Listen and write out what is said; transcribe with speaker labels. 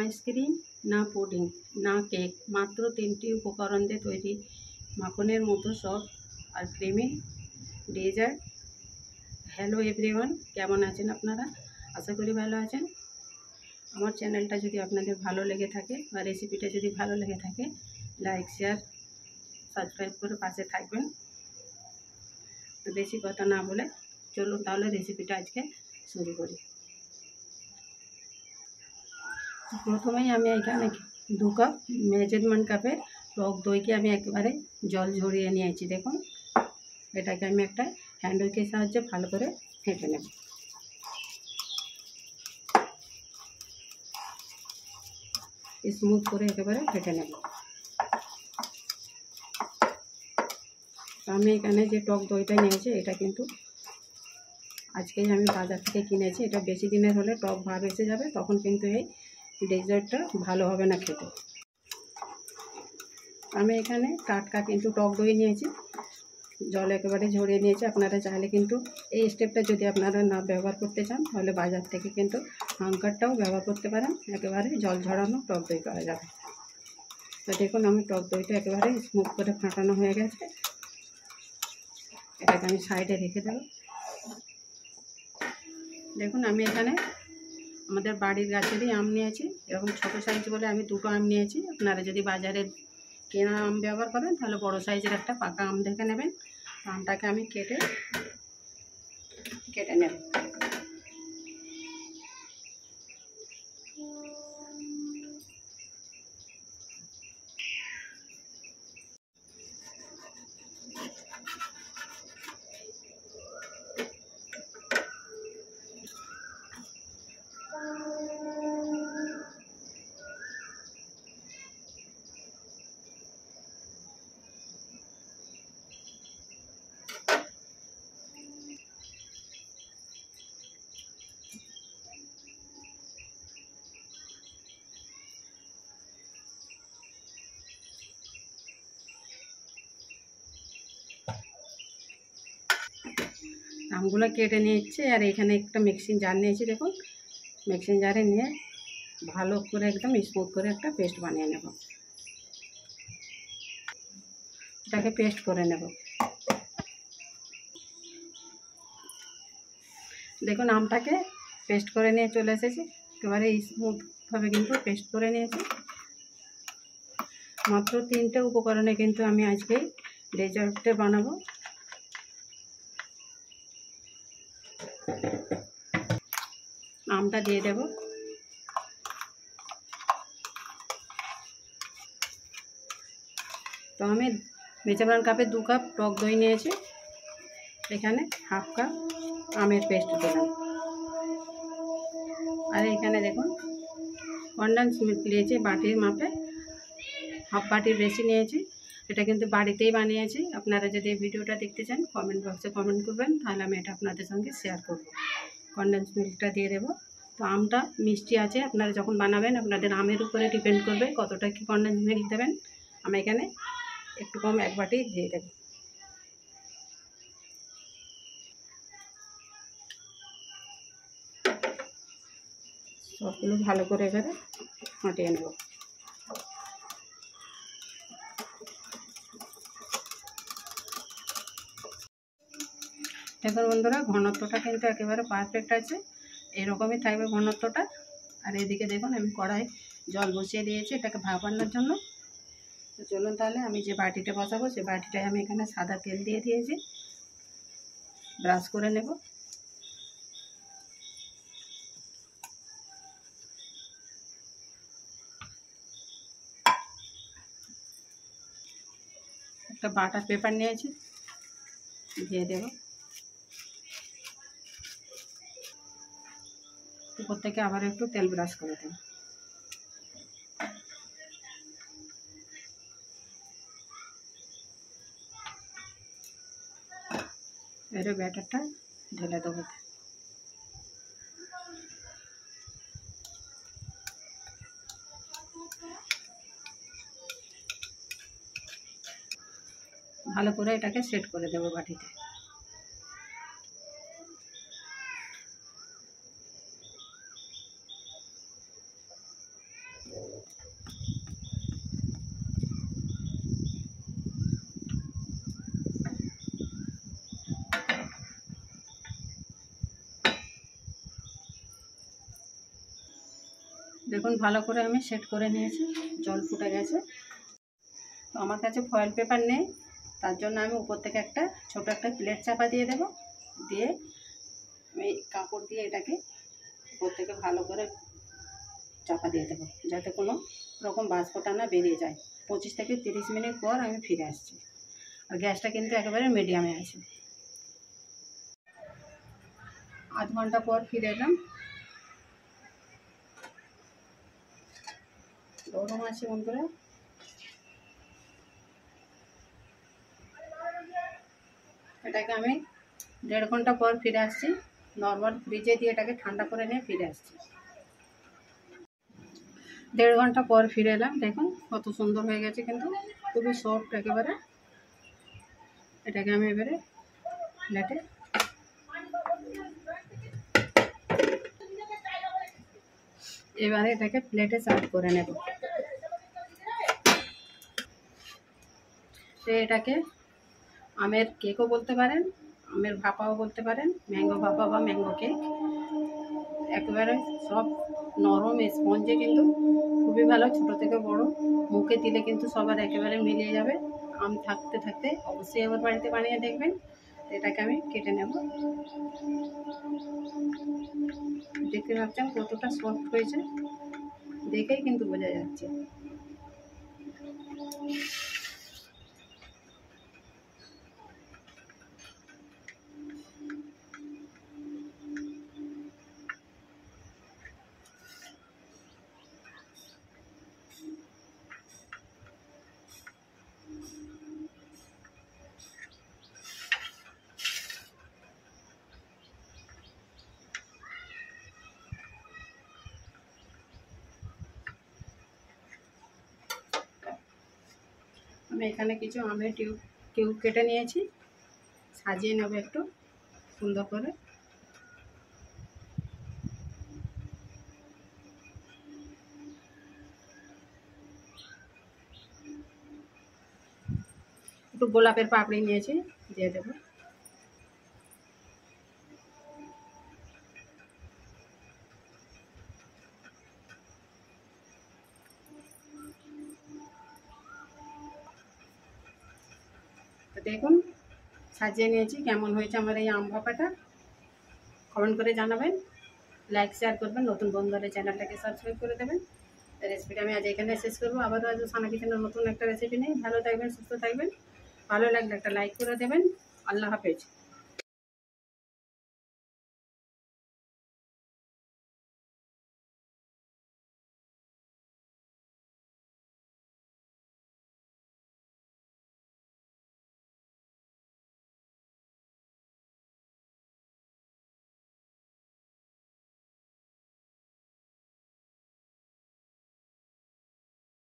Speaker 1: Ice cream, না pudding, না cake, মাত্র 3টি উপকরণ দিয়ে তৈরি মাখনের মতো সফট আর ক্রিমি ডেজার্ট। হ্যালো এভরিওয়ান, কেমন আছেন আপনারা? আশা করি ভালো আছেন। আমার চ্যানেলটা যদি আপনাদের ভালো লেগে থাকে বা রেসিপিটা যদি ভালো লেগে থাকে, লাইক, শেয়ার, সাবস্ক্রাইব করে পাশে থাকবেন। তো বেশি কথা না বলে চলুন তাহলে রেসিপিটা আজকে শুরু করি। প্রথমেই আমি এখানে 2 কাপ মেজারমেন্ট কাপের টক দইকে আমি একেবারে জল ঝরিয়ে নিয়েছি। দেখুন, এটাকে আমি একটা হ্যান্ড উইকের সাহায্যে ভালো করে ফেটে নেব। স্মুথ করে একেবারে ফেটে নেব। আমি এখানে যে টক দইটা নিয়েছি এটা কিন্তু আজকেই আমি বাজার থেকে কিনেছি। এটা বেশি দিনের হলে টক ভাব এসে যাবে, তখন কিন্তু এই ডেজার্টটা ভালো হবে না খেতে। আমি এখানে টাটকা কিন্তু টক দই নিয়েছি, জল একেবারে ঝরিয়ে নিয়েছি। আপনারা চাইলে কিন্তু এই স্টেপটা যদি আপনারা না ব্যবহার করতে চান তাহলে বাজার থেকে কিন্তু হাঙ্কারটাও ব্যবহার করতে পারেন, একেবারে জল ঝরানো টক দই করা যাবে। তো দেখুন, আমি টক দইটা একেবারে স্মুথ করে ফাটানো হয়ে গেছে। এটাকে আমি সাইডে রেখে দেব। দেখুন, আমি এখানে আমাদের বাড়ির গাছেরই আম নিয়েছি। এরকম ছোটো সাইজ বলে আমি 2টো আম নিয়েছি। আপনারা যদি বাজারে কেনা আম ব্যবহার করেন তাহলে বড় সাইজের একটা পাকা আম দেখে নেবেন। আমটাকে আমি কেটে নেব। আমগুলো কেটে নিয়েছি আর এখানে একটা মিক্সিং জার নিয়েছি। দেখুন, মিক্সিং জারে নিয়ে ভালো করে একদম স্মুথ করে একটা পেস্ট বানিয়ে নেব। এটাকে পেস্ট করে নেব। দেখুন, আমটাকে পেস্ট করে নিয়ে চলে এসেছি। একেবারে স্মুথভাবে কিন্তু পেস্ট করে নিয়েছি। মাত্র 3টে উপকরণে কিন্তু আমি আজকে ডেজার্টটা বানাবো। আমটা দিয়ে দেব। তো আমি মেজারমেন্ট কাপে 2 কাপ টক দই নিয়েছি। এখানে হাফ কাপ আমের পেস্ট দিলাম। আর এখানে দেখুন, কনডেন্স মিল্ক নিয়েছি বাটির মাপে, হাফ বাটির বেশি নিয়েছি। এটা কিন্তু বাড়িতেই বানিয়েছি। আপনারা যদি এই ভিডিওটা দেখতে চান কমেন্ট বক্সে কমেন্ট করবেন, তাহলে আমি এটা আপনাদের সঙ্গে শেয়ার করব। কনডেন্স মিল্কটা দিয়ে দেবো। তো আমটা মিষ্টি আছে, আপনারা যখন বানাবেন আপনাদের আমের উপরে ডিপেন্ড করবে কতটা কি কনডেন্স মিল্ক দেবেন। আমি এখানে একটু কম 1 বাটি দিয়ে দেব। সবগুলো ভালো করে এবারে ফাটিয়ে নেব। দেখুন বন্ধুরা, ঘনত্বটা কিন্তু একেবারে পারফেক্ট আছে। এরকমই থাকবে ঘনত্বটা। আর এদিকে দেখুন, আমি কড়াই জল বসিয়ে দিয়েছি এটাকে ভাপানোর জন্য। তো চলুন তাহলে আমি যে বাটিটা বসাবো সেই বাটিটায় আমি এখানে সাদা তেল দিয়ে দিয়েছি। ব্রাশ করে নেব। একটা বাটার পেপার নিয়েছি, দিয়ে দেব। উপর থেকে আবার একটু তেল ব্রাশ করে দেব। এর ব্যাটারটা ঢেলে দেবো। ভালো করে এটাকে সেট করে দেবো বাটিতে। দেখুন ভালো করে আমি সেট করে নিয়েছি, জল ফুটে গেছে। তো আমার কাছে ফয়েল পেপার নেই, তার জন্য আমি উপর থেকে একটা ছোট একটা প্লেট চাপা দিয়ে দেব, দিয়ে আমি কাপড় দিয়ে এটাকে উপর থেকে ভালো করে চাপা দিয়ে দেবো, যাতে কোনো রকম বাষ্পটা না বেরিয়ে যায়। 25 থেকে 30 মিনিট পর আমি ফিরে আসছি। আর গ্যাসটা কিন্তু একেবারে মিডিয়ামে আছে। আধ ঘন্টা পর ফিরে এলাম। গরম আছে বন্ধুরা। এটাকে আমি 1.5 ঘন্টা পর ফিরে আসছি। নর্মাল ফ্রিজে দিয়ে এটাকে ঠান্ডা করে নিয়ে ফিরে আসছি। 1.5 ঘন্টা পর ফিরে এলাম। দেখুন কত সুন্দর হয়ে গেছে, কিন্তু খুবই সফট একেবারে। এটাকে আমি এবারে প্লেটে এটাকে প্লেটে সার্ভ করে নেব। তো এটাকে আমের কেকও বলতে পারেন, আমের ভাপাও বলতে পারেন, ম্যাঙ্গো ভাপা বা ম্যাঙ্গো কেক। একেবারে সব নরম স্পঞ্জে, কিন্তু খুবই ভালো। ছোটো থেকে বড় মুখে দিলে কিন্তু সবার একেবারে মিলিয়ে যাবে। আম থাকতে থাকতে অবশ্যই আমার বাড়িতে বানিয়ে দেখবেন। এটাকে আমি কেটে নেব। দেখতে পাচ্ছেন কতটা সফট হয়েছে, দেখেই কিন্তু বোঝা যাচ্ছে। আমি এখানে কিছু আমের কিউব কেটে নিয়েছি, সাজিয়ে নেব একটু সুন্দর করে। একটু গোলাপের পাপড়ি নিয়েছি, দিয়ে দেবো। তো দেখুন সাজিয়ে নিয়েছি। কেমন হয়েছে আমার এই আম ভাপাটা কমেন্ট করে জানাবেন, লাইক শেয়ার করবেন, নতুন বন্ধুদের চ্যানেলটাকে সাবস্ক্রাইব করে দেবেন। রেসিপিটা আমি আজ এখানে শেষ করবো। আবারও আজ সানা কিচেনের নতুন একটা রেসিপি নেই। ভালো থাকবেন, সুস্থ থাকবেন। ভালো লাগলে একটা লাইক করে দেবেন। আল্লাহ হাফেজ।